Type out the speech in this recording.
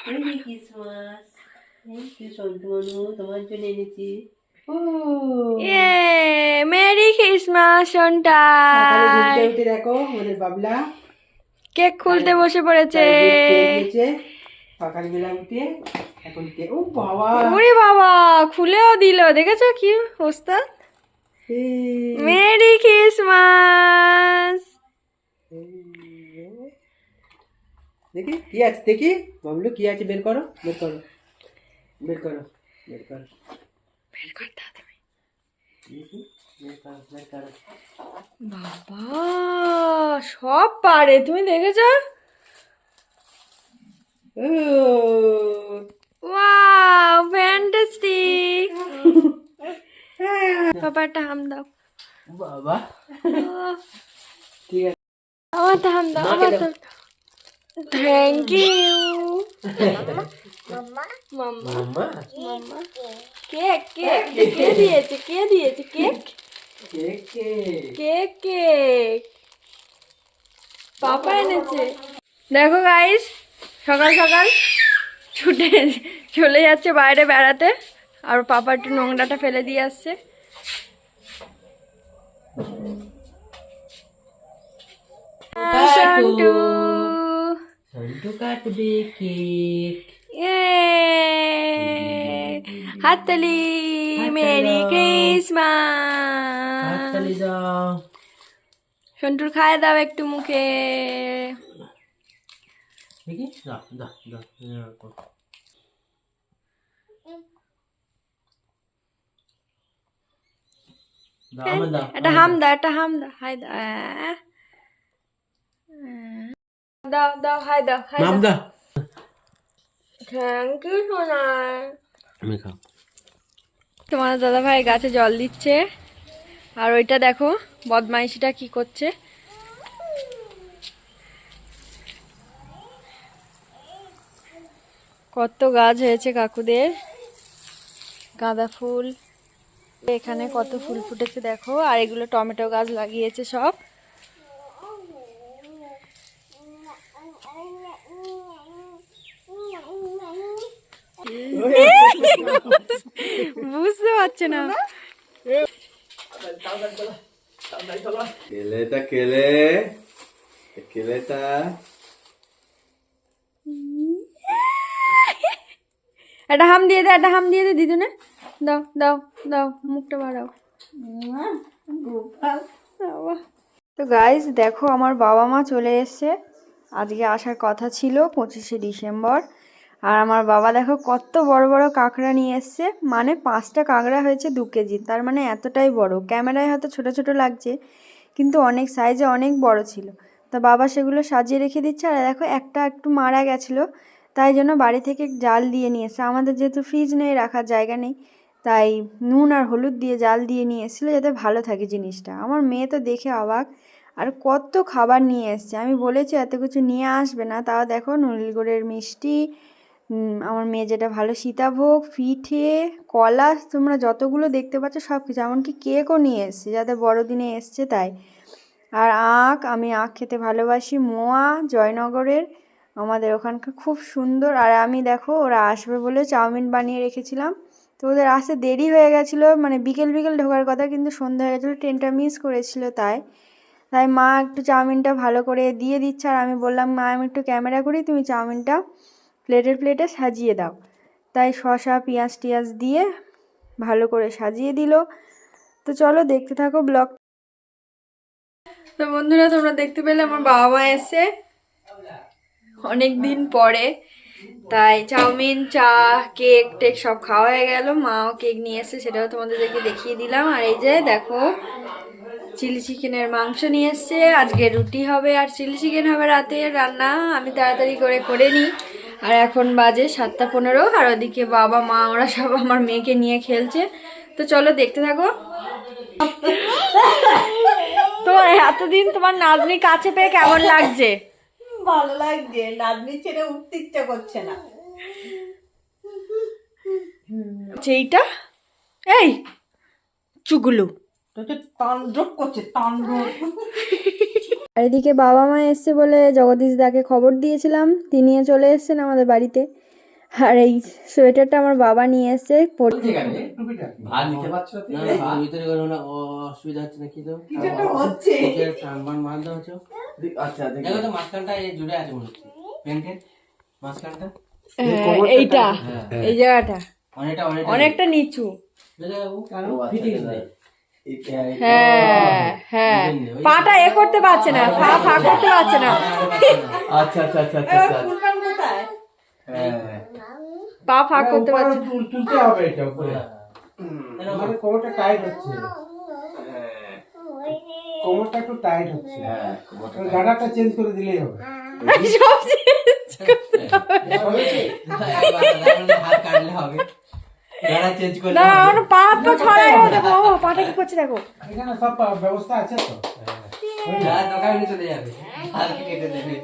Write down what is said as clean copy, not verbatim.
Mary Christmas. Thank you Santu Manu, তোমার জন্য এনেছি। ও মেরি ক্রিসমাস সোনটা। সকালে ঘুরতে উঠে দেখো আমাদের বাবলা কেক খুলতে বসে পড়েছে। গেট খুলে দিয়েছে সকালবেলা উঠে। এখন ও বাবা, ওরে বাবা, খুলেও দিল, দেখেছো কি অবস্থা। Merry Christmas. দেখি কি আছে, দেখি বাবলু কি আছে, বের করো বের করো বের করো বের করো বের কর তাড়াতাড়ি। দেখি, বের করো বের করো। বাবা সব পারে, তুমি দেখেছো? ও ওয়াও ফ্যান্টাস্টিক। বাবা একটা হাম দাও। বাবা ঠিক আছে, আমার হাম দাও, আমার দাও। Thank you mamma. Mamma mamma cake cake কে দিয়েছে, কে দিয়েছে cake? Cake cake cake papa এনেছে। দেখো গাইস, সকাল সকাল ছুটে চলে যাচ্ছে বাইরে বেড়াতে, আর পাপা একটু নোংরাটা ফেলে দিয়ে আসছে। সন্টু সন্টু কাটবে কেক। হাততালি। Merry Christmas. হাততালি দাও। সন্টুর খায় দাও একটু মুখে। দেখি দাও দাও দাও। দাও আমার দাও, একটা হাম দাও, একটা হাম দাও, হাই দাও। দাও দাও, হাই দাও, হাই মাম দাও। দাও। থ্যাংক ইউ সোনা। আমি খাও। তোমার দাদা ভাই গাছে জল দিচ্ছে, আর ওইটা দেখো বদমাইশিটা কি করছে। কত গাছ হয়েছে কাকুদের, গাঁদা ফুল, এখানে কত ফুল ফুটেছে দেখো। আর এগুলো টমেটো গাছ লাগিয়েছে সব। বুঝতে পারছে না। কেলেটা কেলে কেলেটা একটা হাম দিয়ে দে, একটা হাম দিয়ে দে দিদুনে। দাও দাও দাও, মুখটা বাড়াও। তো গাইস দেখো, আমার বাবা মা চলে এসছে। আজকে আসার কথা ছিল 25শে ডিসেম্বর। আর আমার বাবা দেখো কত বড় বড় কাঁকড়া নিয়ে এসছে, মানে 5টা কাঁকড়া হয়েছে 2 কেজি। তার মানে এতটাই বড়, ক্যামেরায় হয়তো ছোট ছোট লাগছে কিন্তু অনেক সাইজে অনেক বড় ছিল। তা বাবা সেগুলো সাজিয়ে রেখে দিচ্ছে। আর দেখো একটা একটু মারা গেছিলো, তাই জন্য বাড়ি থেকে জাল দিয়ে নিয়ে এসছে। আমাদের যেহেতু ফ্রিজ নেই, রাখার জায়গা নেই, তাই নুন আর হলুদ দিয়ে জাল দিয়ে নিয়ে এসেছিলো যাতে ভালো থাকে জিনিসটা। আমার মেয়ে তো দেখে অবাক, আর কত খাবার নিয়ে এসছে। আমি বলেছি এত কিছু নিয়ে আসবে না, তাও দেখো নলিল গুড়ের মিষ্টি, আমার মেয়ে যেটা ভালো সীতাভোগ, পিঠে, কলা, তোমরা যতগুলো দেখতে পাচ্ছ সব কিছু, এমনকি কেকও নিয়ে এসছে যাতে বড়দিনে এসছে তাই। আর আখ, আমি আখ খেতে ভালোবাসি। মোয়া জয়নগরের, আমাদের ওখানকার খুব সুন্দর। আর আমি দেখো ওরা আসবে বলে চাউমিন বানিয়ে রেখেছিলাম, তো ওদের আসতে দেরি হয়ে গেছিলো, মানে বিকেল বিকেল ঢোকার কথা কিন্তু সন্ধ্যা হয়ে গেছিলো, ট্রেনটা মিস করেছিল। তাই তাই মা একটু চাউমিনটা ভালো করে দিয়ে দিচ্ছে, আর আমি বললাম মা আমি একটু ক্যামেরা করি, তুমি চাউমিনটা প্লেটে সাজিয়ে দাও। তাই শসা পেঁয়াজ টিয়াজ দিয়ে ভালো করে সাজিয়ে দিল। তো চলো দেখতে থাকো ব্লগ। তো বন্ধুরা তোমরা দেখতে পেলে আমার বাবা মা এসে অনেক দিন পরে, তাই চাউমিন, চা, কেক টেক সব খাওয়া হয়ে গেল। মাও কেক নিয়ে এসে, সেটাও তোমাদেরকে দেখিয়ে দিলাম। আর এই যে দেখো চিলি চিকেনের মাংস নিয়ে এসছে, আজকে রুটি হবে আর চিলি চিকেন হবে রাতে রান্না। আমি তাড়াতাড়ি করে নিই। আর এখন বাজে 7:15, আর ওদিকে বাবা মা ওরা সব আমার মেয়েকে নিয়ে খেলছে। তো চলো দেখতে থাকো। তোমার এতদিন তোমার নাতনি কাছে পেয়ে কেমন লাগছে? ভালো লাগছে, নাতনি ছেড়ে উঠতে ইচ্ছা করছে না। এইটা এই চুগুলু তাণ্ডব করছে, তাণ্ডব। আর এদিকে বাবা মা এসছে বলে জগদীশ দাকে খবর দিয়েছিলাম, তিনিও চলে এসেছেন আমাদের বাড়িতে। আর এই সোয়েটারটা আমার বাবা নিয়ে এসছে টুপিটা ভাত নিতে পারছো না না, ভিতরে কোনো না অসুবিধা হচ্ছে না, কি দাও কিছু একটা হচ্ছে টানবান মাল দাও হচ্ছে। আচ্ছা দেখো তো মাঝখানটা এই জুড়ে আছে মনে হচ্ছে, প্যান্টের মাঝখানটা এইটা এই জায়গাটা অনেকটা অনেকটা নিচু। ফিটিংস নেই। হ্যাঁ হ্যাঁ পাটা এ করতে পারছে না, পা ফা করতে পারছে না, আচ্ছা আচ্ছা আচ্ছা আচ্ছা এবার আচ্ছা ফুলকান কোথায়? হ্যাঁ পা ফা করতে পারছে না। তুলতে হবে এটা উপরে, মানে কোমরটা টাইট হচ্ছে, কোমরটা একটু টাইট হচ্ছে, হ্যাঁ গাড়াটা চেঞ্জ করে দিলেই হবে। হাত কাটলে হবে, গাড়া চেঞ্জ করলে না হবে। আমার পা তো ছড়াই দেখো, ও পাটা কি করছে দেখো। এখানে সব ব্যবস্থা আছে তো। দোকানে চলে যাবে, হাত কেটে দেবে।